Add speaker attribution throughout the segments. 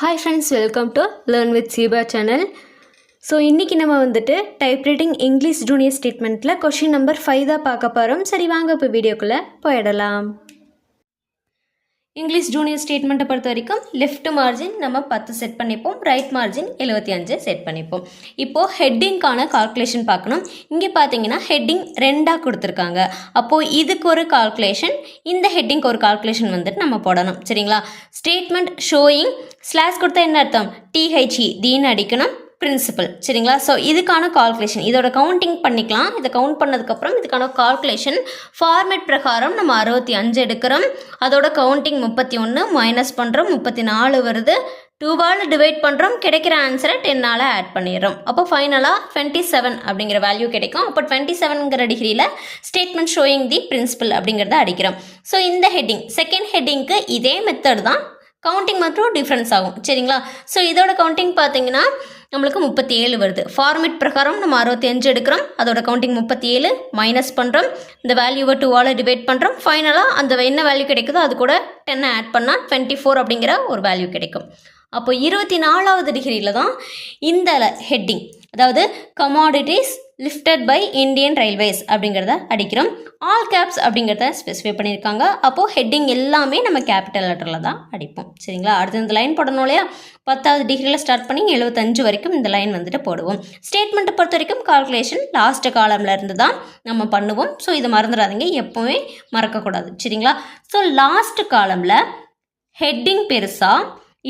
Speaker 1: Hi friends, welcome to Learn with Siba channel. So இன்றைக்கி நம்ம வந்துட்டு டைப்ரைட்டிங் இங்கிலீஷ் ஜூனியர் ஸ்டேட்மெண்ட்டில் கொஷின் நம்பர் 5 தான் பார்க்க போகிறோம். சரி வாங்க இப்போ வீடியோக்குள்ளே போயிடலாம். இங்கிலீஷ் ஜூனியர் ஸ்டேட்மெண்ட்டை பொறுத்த வரைக்கும் லெஃப்ட் மார்ஜின் நம்ம 10 செட் பண்ணிப்போம், ரைட் மார்ஜின் 75 செட் பண்ணிப்போம். இப்போது ஹெட்டிங்கான கால்குலேஷன் பார்க்கணும். இங்கே பார்த்தீங்கன்னா ஹெட்டிங் 2ஆக கொடுத்துருக்காங்க. அப்போது இதுக்கு ஒரு கால்குலேஷன், இந்த ஹெட்டிங்க்கு ஒரு கால்குலேஷன் வந்துட்டு நம்ம போடணும். சரிங்களா? ஸ்டேட்மெண்ட் ஷோயிங் ஸ்லாஷ் கொடுத்தா என்ன அர்த்தம்? டிஹெச்இ தீன்னு அடிக்கணும், பிரின்சிபல். சரிங்களா? ஸோ இதுக்கான கால்குலேஷன் இதோட கவுண்டிங் பண்ணிக்கலாம். இதை கவுண்ட் பண்ணதுக்கப்புறம் இதுக்கான கால்குலேஷன் ஃபார்மேட் பிரகாரம் நம்ம 65 எடுக்கிறோம். அதோட கவுண்டிங் 31 மைனஸ் பண்ணுறோம், 34 வருது. 2ஆல் டிவைட் பண்ணுறோம், கிடைக்கிற ஆன்சரை 10ஆல் ஆட் பண்ணிடுறோம். அப்போ ஃபைனலாக 27 அப்படிங்கிற வேல்யூ கிடைக்கும். அப்போ 27ங்கிற டிகிரியில் ஸ்டேட்மெண்ட் ஷோயிங் தி பிரின்சிபல் அப்படிங்கிறத அடிக்கிறோம். ஸோ இந்த ஹெட்டிங் செகண்ட் ஹெட்டிங்க்கு இதே மெத்தட் தான், கவுண்டிங் மட்டும் டிஃப்ரென்ஸ் ஆகும். சரிங்களா? ஸோ இதோட கவுண்டிங் பார்த்தீங்கன்னா நம்மளுக்கு 37 வருது. ஃபார்மேட் பிரகாரம் நம்ம 65 எடுக்கிறோம், அதோட கவுண்டிங் 37 மைனஸ் பண்ணுறோம், இந்த வேல்யூவை 2ஆல் டிவைட் பண்ணுறோம். ஃபைனலாக அந்த என்ன வேல்யூ கிடைக்குதோ அது கூட 10 ஆட் பண்ணால் 24 அப்படிங்கிற ஒரு வேல்யூ கிடைக்கும். அப்போ 24வது டிகிரியில் தான் இந்த ஹெட்டிங், அதாவது commodities lifted by Indian Railways அப்படிங்கிறத அடிக்கிறோம். ஆல் கேப்ஸ் அப்படிங்கிறத ஸ்பெசிஃபை பண்ணியிருக்காங்க. அப்போது ஹெட்டிங் எல்லாமே நம்ம கேபிட்டல் லெட்டரில் தான் அடிப்போம். சரிங்களா? அடுத்து இந்த லைன் போடணும் இல்லையா? 10வது டிகிரியில் ஸ்டார்ட் பண்ணி 75 வரைக்கும் இந்த லைன் வந்துட்டு போடுவோம். ஸ்டேட்மெண்ட்டை பொறுத்த வரைக்கும் கால்குலேஷன் லாஸ்ட் காலமில் இருந்து தான் நம்ம பண்ணுவோம். ஸோ இதை மறந்துடாதீங்க, எப்போவுமே மறக்கக்கூடாது. சரிங்களா? ஸோ லாஸ்ட் காலமில் ஹெட்டிங் பெருசா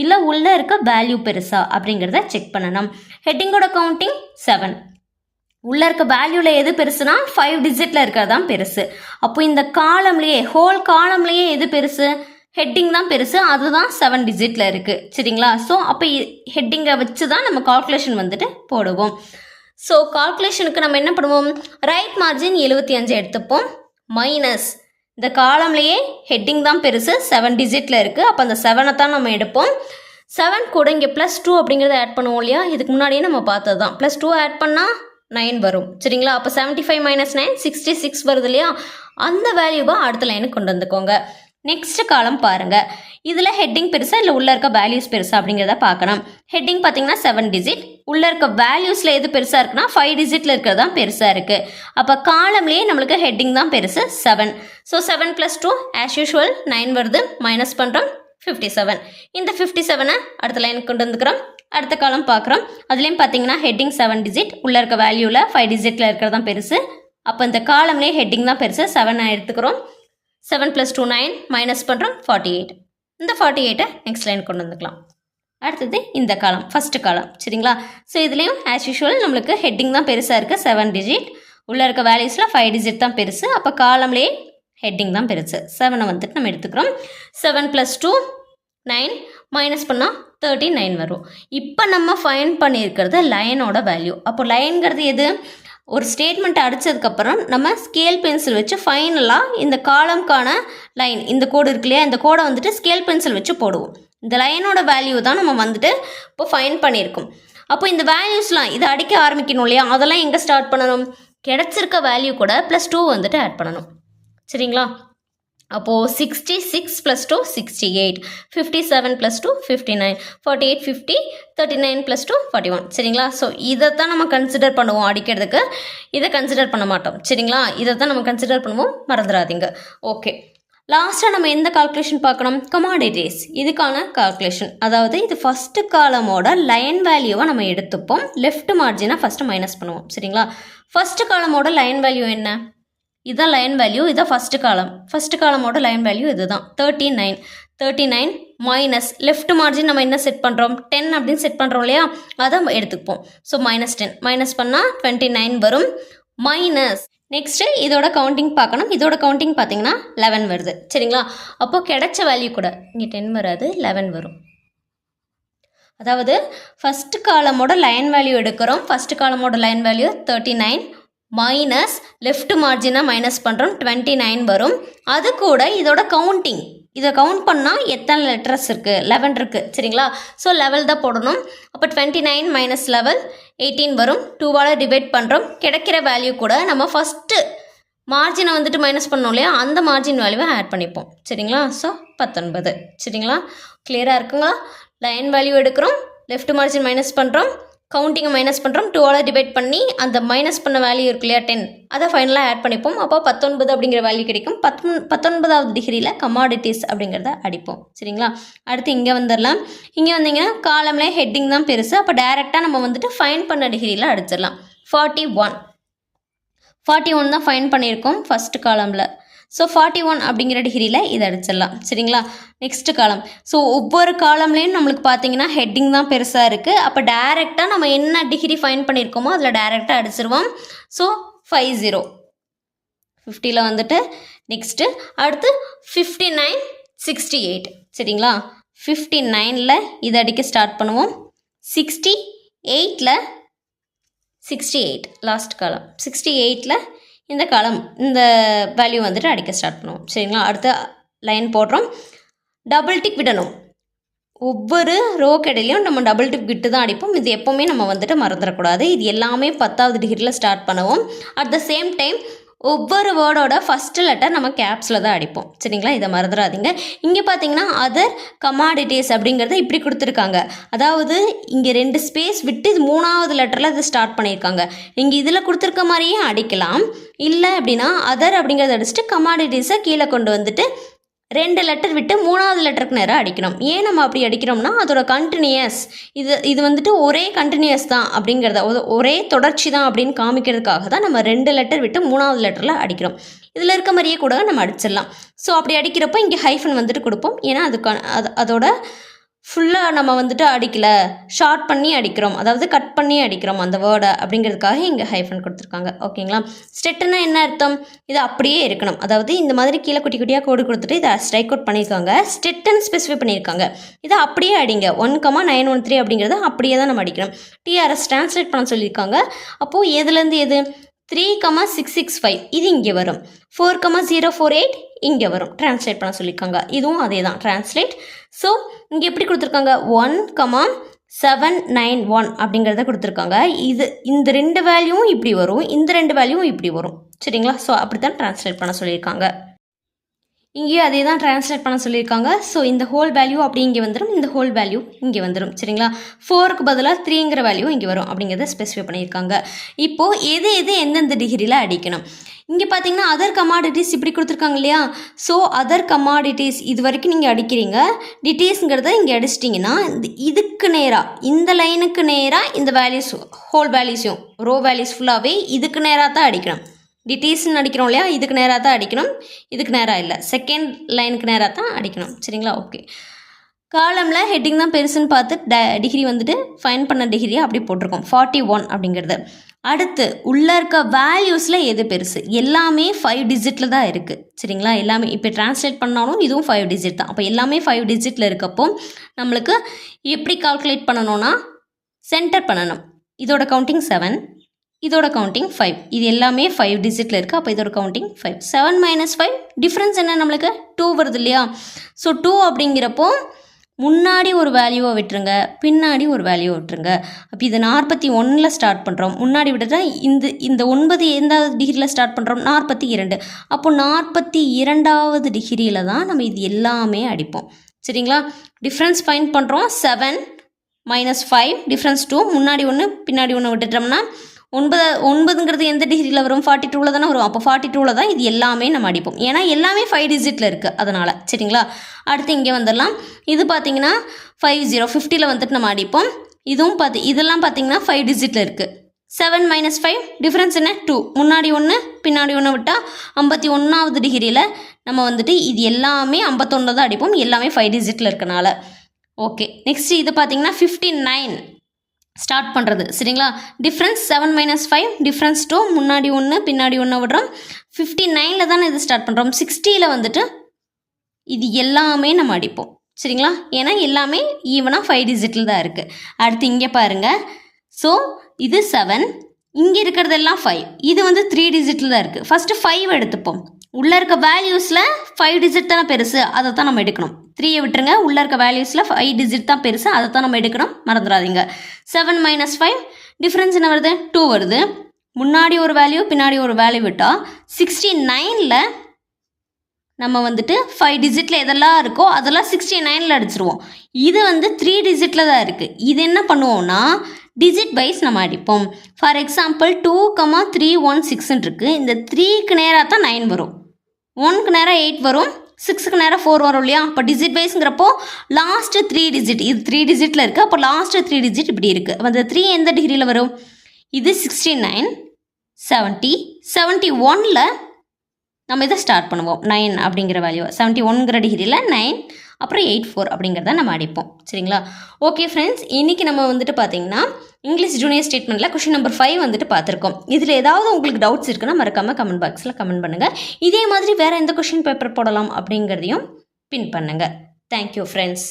Speaker 1: இல்லை உள்ளே இருக்க வேல்யூ பெருசா அப்படிங்கிறத செக் பண்ணணும். ஹெட்டிங்கோட கவுண்டிங் 7, உள்ளே இருக்க வேல்யூவில் எது பெருசுனா 5 டிஜிட்டில் இருக்கிறது தான் பெருசு. அப்போ இந்த காலம்லேயே ஹோல் காலம்லேயே எது பெருசு? ஹெட்டிங் தான் பெருசு, அதுதான் 7 டிஜிட்டில் இருக்குது. சரிங்களா? ஸோ அப்போ ஹெட்டிங்கை வச்சு தான் நம்ம கால்குலேஷன் வந்துட்டு போடுவோம். ஸோ கால்குலேஷனுக்கு நம்ம என்ன பண்ணுவோம்? ரைட் மார்ஜின் 75 எடுத்துப்போம், மைனஸ் இந்த காலம்லேயே ஹெட்டிங் தான் பெருசு, 7 டிஜிட்டில் இருக்குது. அப்போ அந்த 7ஐ தான் நம்ம எடுப்போம். 7 கூட இங்கே +2 அப்படிங்கிறத ஆட் பண்ணுவோம் இல்லையா? இதுக்கு முன்னாடியே நம்ம பார்த்தது தான். +2 ஆட் பண்ணால் 9 வரும். சரிங்களா? அப்போ 75 - 9 66 வருது இல்லையா? அந்த வேல்யூவை அடுத்த லைனுக்கு கொண்டு வந்துக்கோங்க. நெக்ஸ்ட் காலம் பாருங்கள். இதில் ஹெட்டிங் பெருசா இல்லை உள்ளே இருக்க வேல்யூஸ் பெருசா அப்படிங்கிறத பார்க்கணும். ஹெட்டிங் பார்த்தீங்கன்னா 7 டிஜிட், உள்ளே இருக்க வேல்யூஸில் எது பெருசாக இருக்குன்னா 5 டிஜிட்டில் இருக்கிறது தான் பெருசாக இருக்குது. அப்போ காலம்லேயே நம்மளுக்கு ஹெட்டிங் தான் பெருசு, 7. ஸோ 7 + 2 ஆஸ் யூஷுவல் 9 வருது, மைனஸ் பண்ணுறோம், 57. இந்த 57ஐ அடுத்த லைனுக்கு கொண்டு வந்துக்கிறோம். அடுத்த காலம் பார்க்குறோம். அதுலேயும் பார்த்தீங்கன்னா ஹெட்டிங் 7 டிஜிட், உள்ளே இருக்க வேல்யூவில் 5 டிஜிட்டில் இருக்கிறது தான் பெருசு. அப்போ இந்த காலம்லேயே ஹெட்டிங் தான் பெருசு, 7 எடுத்துக்கிறோம். 7 + 2 9 மைனஸ் பண்ணுறோம், 48. இந்த 48ஐ நெக்ஸ்ட் லைன் கொண்டு வந்துக்கலாம். அடுத்தது இந்த காலம், ஃபஸ்ட்டு காலம். சரிங்களா? ஸோ இதுலேயும் ஆஸ் யூஷுவல் நம்மளுக்கு ஹெட்டிங் தான் பெருசாக இருக்குது, 7 டிஜிட், உள்ளே இருக்க வேல்யூஸில் 5 டிஜிட் தான் பெருசு. அப்போ காலம்லேயே ஹெட்டிங் தான் பெருசு, 7ஐ வந்துட்டு நம்ம எடுத்துக்கிறோம். 7 + 2 9 மைனஸ் பண்ணால் 39 வரும். இப்போ நம்ம ஃபைன் பண்ணியிருக்கிறது லைனோட வேல்யூ. அப்போ லைன்கிறது எது? ஒரு ஸ்டேட்மெண்ட் அடித்ததுக்கப்புறம் நம்ம ஸ்கேல் பென்சில் வச்சு ஃபைனலாக இந்த காலம்கான லைன், இந்த கோடு இருக்கு இல்லையா, இந்த கோடை வந்துட்டு ஸ்கேல் பென்சில் வச்சு போடுவோம். இந்த லைனோட வேல்யூ தான் நம்ம வந்துட்டு இப்போ ஃபைன் பண்ணியிருக்கோம். அப்போ இந்த வேல்யூஸ்லாம் இதை அடிக்க ஆரம்பிக்கணும் இல்லையா? அதெல்லாம் எங்கே ஸ்டார்ட் பண்ணணும்? கிடச்சிருக்க வேல்யூ கூட +2 வந்துட்டு ஆட் பண்ணணும். சரிங்களா? அப்போது 66 + 2 68, 57 + 2 59, 48 50, 39 + 2 41. சரிங்களா? ஸோ இதை தான் நம்ம கன்சிடர் பண்ணுவோம் அடிக்கிறதுக்கு, இதை கன்சிடர் பண்ண மாட்டோம். சரிங்களா? இதை தான் நம்ம கன்சிடர் பண்ணுவோம், மறந்துடாதீங்க. ஓகே, லாஸ்ட்டாக நம்ம எந்த கால்குலேஷன் பார்க்கணும்? கமாடிட்டிஸ், இதுக்கான கால்குலேஷன். அதாவது இது ஃபஸ்ட்டு காலமோட லைன் வேல்யூவை நம்ம எடுத்துப்போம், லெஃப்ட் மார்ஜினை ஃபஸ்ட்டு மைனஸ் பண்ணுவோம். சரிங்களா? ஃபஸ்ட்டு காலமோட லைன் வேல்யூ என்ன? இதுதான் லைன் வேல்யூ, இதான் ஃபஸ்ட்டு காலம். ஃபஸ்ட்டு காலமோட லைன் வேல்யூ இது தான் 39 மைனஸ் லெஃப்ட் மார்ஜின் நம்ம என்ன செட் பண்ணுறோம்? 10 அப்படின்னு செட் பண்ணுறோம் இல்லையா? அதை எடுத்துப்போம். ஸோ -10 மைனஸ் பண்ணால் 29 வரும், மைனஸ் நெக்ஸ்ட்டு இதோட கவுண்டிங் பார்க்கணும். இதோட கவுண்டிங் பார்த்தீங்கன்னா 11 வருது. சரிங்களா? அப்போது கிடைச்ச வேல்யூ கூட இங்கே 10 வராது, 11 வரும். அதாவது ஃபஸ்ட்டு காலமோட லைன் வேல்யூ எடுக்கிறோம். ஃபஸ்ட்டு காலமோட லைன் வேல்யூ 39 மைனஸ் லெஃப்ட் மார்ஜினை மைனஸ் பண்ணுறோம், 29 வரும். அது கூட இதோட கவுண்டிங், இதை கவுண்ட் பண்ணால் எத்தனை லெட்டர்ஸ் இருக்குது? 11 இருக்குது. சரிங்களா? ஸோ 11 தான் போடணும். அப்போ 29 - 11 18 வரும். 2ஆல் டிவைட் பண்ணுறோம், கிடைக்கிற வேல்யூ கூட நம்ம ஃபஸ்ட்டு மார்ஜினை வந்துட்டு மைனஸ் பண்ணோம் இல்லையா, அந்த மார்ஜின் வேல்யூவை ஆட் பண்ணிப்போம். சரிங்களா? ஸோ 19. சரிங்களா? கிளியராக இருக்குங்களா? லைன் வேல்யூ எடுக்கிறோம், லெஃப்ட் மார்ஜின் மைனஸ் பண்ணுறோம், கவுண்டிங்கை மைனஸ் பண்ணுறோம், 2ஆல் டிவைட் பண்ணி அந்த மைனஸ் பண்ண வேல்யூ இருக்கு இல்லையா 10, அதை ஃபைனலாக ஆட் பண்ணிப்போம். அப்போ 19 அப்படிங்கிற வேல்யூ கிடைக்கும். 19வது டிகிரியில் கமாடிட்டிஸ் அப்படிங்கிறத அடிப்போம். சரிங்களா? அடுத்து இங்கே வந்துடலாம். இங்கே வந்தீங்கன்னா காலம்லேயே ஹெட்டிங் தான் பெருசு. அப்போ டைரெக்டாக நம்ம வந்துட்டு ஃபைன் பண்ண டிகிரியில் அடிச்சிடலாம். 41 தான் ஃபைன் பண்ணியிருக்கோம் ஃபஸ்ட்டு காலமில். ஸோ 41 அப்படிங்கிற டிகிரியில் இதை அடிச்சிடலாம். சரிங்களா? நெக்ஸ்ட் காலம். ஸோ ஒவ்வொரு காலம்லேயும் நம்மளுக்கு பார்த்தீங்கன்னா ஹெட்டிங் தான் பெருசாக இருக்குது. அப்போ டைரெக்டாக நம்ம என்ன டிகிரி ஃபைன் பண்ணியிருக்கோமோ அதில் டைரெக்டாக அடிச்சிருவோம். ஸோ 50ல் வந்துட்டு நெக்ஸ்ட்டு அடுத்து 59, 68. சரிங்களா? 59ல் இதை அடிக்க ஸ்டார்ட் பண்ணுவோம். 68ல் 68 லாஸ்ட் காலம். 68ல் இந்த காலம் இந்த வேல்யூ வந்துட்டு அடிக்க ஸ்டார்ட் பண்ணுவோம். சரிங்களா? அடுத்த லைன் போடுறோம். டபுள் டிக் விடணும். ஒவ்வொரு ரோ கடையிலையும் நம்ம டபுள் டிக் விட்டு தான் அடிப்போம். இது எப்போவுமே நம்ம வந்துட்டு மறந்துடக்கூடாது. இது எல்லாமே 10வது டிகிரியில் ஸ்டார்ட் பண்ணுவோம். அட் த சேம் டைம் ஒவ்வொரு வேர்டோட ஃபஸ்ட்டு லெட்டர் நம்ம கேப்ஸில் தான் அடிப்போம். சரிங்களா? இதை மறந்துடாதீங்க. இங்கே பார்த்தீங்கன்னா அதர் கமாடிட்டிஸ் அப்படிங்கிறத இப்படி கொடுத்துருக்காங்க. அதாவது இங்கே 2 ஸ்பேஸ் விட்டு இது 3வது லெட்டரில் இது ஸ்டார்ட் பண்ணியிருக்காங்க. இங்கே இதில் கொடுத்துருக்க மாதிரியே அடிக்கலாம். இல்லை அப்படின்னா அதர் அப்படிங்கிறத அடிச்சுட்டு கமாடிட்டிஸை கீழே கொண்டு வந்துட்டு 2 லெட்டர் விட்டு 3வது லெட்டருக்கு நேராக அடிக்கணும். ஏன் நம்ம அப்படி அடிக்கிறோம்னா அதோட கண்டினியூஸ் இது வந்துட்டு ஒரே கண்டினியூஸ் தான் அப்படிங்கிறத ஒரே தொடர்ச்சி தான் அப்படின்னு காமிக்கிறதுக்காக தான் நம்ம 2 லெட்டர் விட்டு 3வது லெட்டரில் அடிக்கிறோம். இதில் இருக்க மாதிரியே கூட நம்ம அடிச்சிடலாம். ஸோ அப்படி அடிக்கிறப்போ இங்கே ஹைஃபன் வந்துட்டு கொடுப்போம். ஏன்னா அதோட ஃபுல்லாக நம்ம வந்துட்டு அடிக்கலை, ஷார்ட் பண்ணி அடிக்கிறோம், அதாவது கட் பண்ணி அடிக்கிறோம் அந்த வேர்டை அப்படிங்கிறதுக்காக இங்கே ஹைஃபன் கொடுத்துருக்காங்க. ஓகேங்களா? ஸ்ட்ரெட்டுன்னா என்ன அர்த்தம்? இது அப்படியே இருக்கணும். அதாவது இந்த மாதிரி கீழே குட்டி குட்டியாக கோடு கொடுத்துட்டு இதை ஸ்ட்ரைக் அவுட் பண்ணியிருக்காங்க. ஸ்ட்ரெட்டுன்னு ஸ்பெசிஃபை பண்ணியிருக்காங்க. இதை அப்படியே அடிங்க. 1,913 அப்படிங்கிறத அப்படியே தான் நம்ம அடிக்கணும். டிஆர்எஸ் டிரான்ஸ்லேட் பண்ண சொல்லியிருக்காங்க. அப்போது எதுலேருந்து எது? 3,665 இது இங்கே வரும். 4,048 இங்கே வரும். டிரான்ஸ்லேட் பண்ண சொல்லியிருக்காங்க. இதுவும் அதே தான் டிரான்ஸ்லேட். ஸோ இங்கே எப்படி கொடுத்துருக்காங்க? 1,791 அப்படிங்கிறத கொடுத்துருக்காங்க. இந்த 2 வேல்யூவும் இப்படி வரும், இந்த 2 வேல்யூவும் இப்படி வரும். சரிங்களா? ஸோ அப்படி தான் டிரான்ஸ்லேட் பண்ண சொல்லியிருக்காங்க. இங்கேயும் அதே தான் டிரான்ஸ்லேட் பண்ண சொல்லியிருக்காங்க. ஸோ இந்த ஹோல் வேல்யூ அப்படி இங்கே வந்துடும், இந்த ஹோல் வேல்யூ இங்கே வந்துடும். சரிங்களா? 4க்கு பதிலாக 3ங்கிற வேல்யூ இங்கே வரும் அப்படிங்கிறத ஸ்பெசிஃபை பண்ணியிருக்காங்க. இப்போது எது எந்தெந்த டிகிரியில் அடிக்கணும்? இங்கே பார்த்தீங்கன்னா அதர் கமாடிட்டிஸ் இப்படி கொடுத்துருக்காங்க இல்லையா? ஸோ அதர் கமாடிட்டிஸ் இது வரைக்கும் நீங்கள் அடிக்கிறீங்க. டிடிஎஸ்ங்கிறத இங்கே அடிச்சிட்டிங்கன்னா இதுக்கு நேராக இந்த லைனுக்கு நேராக இந்த வேல்யூஸ் ஹோல் வேல்யூஸையும் ரோ வேல்யூஸ் ஃபுல்லாகவே இதுக்கு நேராக தான் அடிக்கணும். டிடிஎஸ்ன்னு அடிக்கிறோம் இல்லையா? இதுக்கு நேராக தான் அடிக்கணும், இதுக்கு நேராக இல்லை, செகண்ட் லைனுக்கு நேராக தான் அடிக்கணும். சரிங்களா? ஓகே. காலமில் ஹெட்டிங் தான் பெருசுன்னு பார்த்து டிகிரி வந்துட்டு ஃபைன் பண்ண டிகிரியை அப்படி போட்டிருக்கோம். 41 அப்படிங்கிறது. அடுத்து உள்ளே இருக்க வேல்யூஸில் எது பெருசு? எல்லாமே 5 டிஜிட்டில் தான் இருக்குது. சரிங்களா? எல்லாமே இப்போ டிரான்ஸ்லேட் பண்ணாலும் இதுவும் 5 டிஜிட் தான். அப்போ எல்லாமே 5 டிஜிட்டில் இருக்கப்போ நம்மளுக்கு எப்படி கால்குலேட் பண்ணணும்னா சென்டர் பண்ணணும். இதோட கவுண்டிங் 7, இதோட கவுண்டிங் 5. இது எல்லாமே 5 டிஜிட்டில் இருக்குது. அப்போ இதோட கவுண்டிங் 5. 7 - 5 டிஃப்ரென்ஸ் என்ன? நம்மளுக்கு 2 வருது இல்லையா? ஸோ 2 அப்படிங்கிறப்போ முன்னாடி ஒரு வேல்யூவை விட்டுருங்க, பின்னாடி ஒரு வேல்யூவை விட்டுருங்க. அப்போ இது 41ல் ஸ்டார்ட் பண்ணுறோம். முன்னாடி விட்டுட்டா இந்த 9 எந்தாவது டிகிரியில் ஸ்டார்ட் பண்ணுறோம்? 42. அப்போ 42வது டிகிரியில் தான் நம்ம இது எல்லாமே அடிப்போம். சரிங்களா? டிஃப்ரென்ஸ் ஃபைண்ட் பண்ணுறோம். 7 - 5 டிஃப்ரென்ஸ் 2. முன்னாடி ஒன்று பின்னாடி ஒன்று விட்டுட்டோம்னா 9ங்கிறது எந்த டிகிரியில் வரும்? 42ல் தானே வரும். அப்போ 42ல் தான் இது எல்லாமே நம்ம அடிப்போம். ஏன்னா எல்லாமே 5 டிஜிட்டில் இருக்குது அதனால். சரிங்களா? அடுத்து இங்கே வந்துடலாம். இது பார்த்தீங்கன்னா 50 வந்துட்டு நம்ம அடிப்போம். இதுவும் இதெல்லாம் பார்த்தீங்கன்னா 5 டிஜிட்டில் இருக்குது. 7 - 5 டிஃப்ரென்ஸ் என்ன? 2. முன்னாடி ஒன்று பின்னாடி ஒன்று விட்டால் 51வது டிகிரியில் நம்ம வந்துட்டு இது எல்லாமே 51 தான் அடிப்போம். எல்லாமே 5 டிஜிட்டில் இருக்கனால. ஓகே. நெக்ஸ்ட் இது பார்த்தீங்கன்னா 59 ஸ்டார்ட் பண்ணுறது. சரிங்களா? Difference 7 - 5 difference 2. முன்னாடி ஒன்று பின்னாடி ஒன்று விடுறோம். 59ல் தானே இது ஸ்டார்ட் பண்ணுறோம். 60ல் வந்துட்டு இது எல்லாமே நம்ம அடிப்போம். சரிங்களா? ஏன்னா எல்லாமே ஈவனாக 5 டிஜிட்டில் தான் இருக்குது. அடுத்து இங்கே பாருங்கள். ஸோ இது 7, இங்கே இருக்கிறதெல்லாம் 5. இது வந்து 3 டிஜிட்டில் தான் இருக்குது. ஃபஸ்ட்டு 5 எடுத்துப்போம். உள்ளே இருக்க வேல்யூஸில் 5 டிஜிட் தானே பெருசு, அதை தான் நம்ம எடுக்கணும். 3யை விட்டுருங்க. உள்ளே இருக்க வேல்யூஸில் 5 டிஜிட் தான் பெருசு, அதை தான் நம்ம எடுக்கணும். மறந்துடாதீங்க. 7 - 5 டிஃப்ரென்ஸ் என்ன வருது? 2 வருது. முன்னாடி ஒரு வேல்யூ பின்னாடி ஒரு வேல்யூ விட்டால் 69ல் நம்ம வந்துட்டு 5 டிஜிட்டில் எதெல்லாம் இருக்கோ அதெல்லாம் 69ல் அடிச்சிருவோம். இது வந்து 3 டிஜிட்டில் தான் இருக்குது. இது என்ன பண்ணுவோம்னா டிஜிட் வைஸ் நம்ம அடிப்போம். ஃபார் எக்ஸாம்பிள் 2,316 இருக்குது. இந்த 3க்கு நேராக தான் 9 வரும், 1க்கு நேராக 8 வரும், 6க்கு நேராக 4 வரும் இல்லையா? அப்போ டிஜிட் வைஸ்ங்கிறப்போ லாஸ்ட்டு 3 டிஜிட், இது 3 டிஜிட்டில் இருக்குது. அப்போ லாஸ்ட்டு 3 டிஜிட் இப்படி இருக்குது. அந்த 3 எந்த டிகிரியில் வரும்? இது 69, 70, 71ல் நம்ம இதை ஸ்டார்ட் பண்ணுவோம். 9 அப்படிங்கிற வேல்யூ 71ங்கிற டிகிரியில் 9, அப்புறம் 84 அப்படிங்கிறத நம்ம அடிப்போம். சரிங்களா? ஓகே ஃப்ரெண்ட்ஸ், இன்றைக்கி நம்ம வந்துட்டு பார்த்திங்கன்னா இங்கிலீஷ் ஜூனியர் ஸ்டேட்மெண்ட்டில் கொஷின் நம்பர் 5 வந்துட்டு பார்த்துருக்கோம். இதில் ஏதாவது உங்களுக்கு டவுட்ஸ் இருக்குன்னா மறக்காமல் கமெண்ட் பாக்ஸில் கமெண்ட் பண்ணுங்கள். இதே மாதிரி வேறு எந்த கொஷின் பேப்பர் போடலாம் அப்படிங்கிறதையும் பின் பண்ணுங்கள். Thank you friends.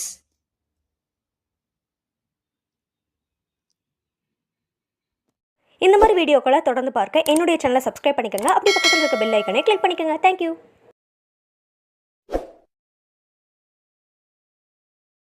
Speaker 2: இந்த மாதிரி வீடியோக்களை தொடர்ந்து பார்க்க என்னுடைய சேனலை சப்ஸ்கிரைப் பண்ணிக்கோங்க. அப்படி பக்கத்தில் இருக்க பெல் ஐக்கனை கிளிக் பண்ணிக்கோங்க. தேங்க்யூ.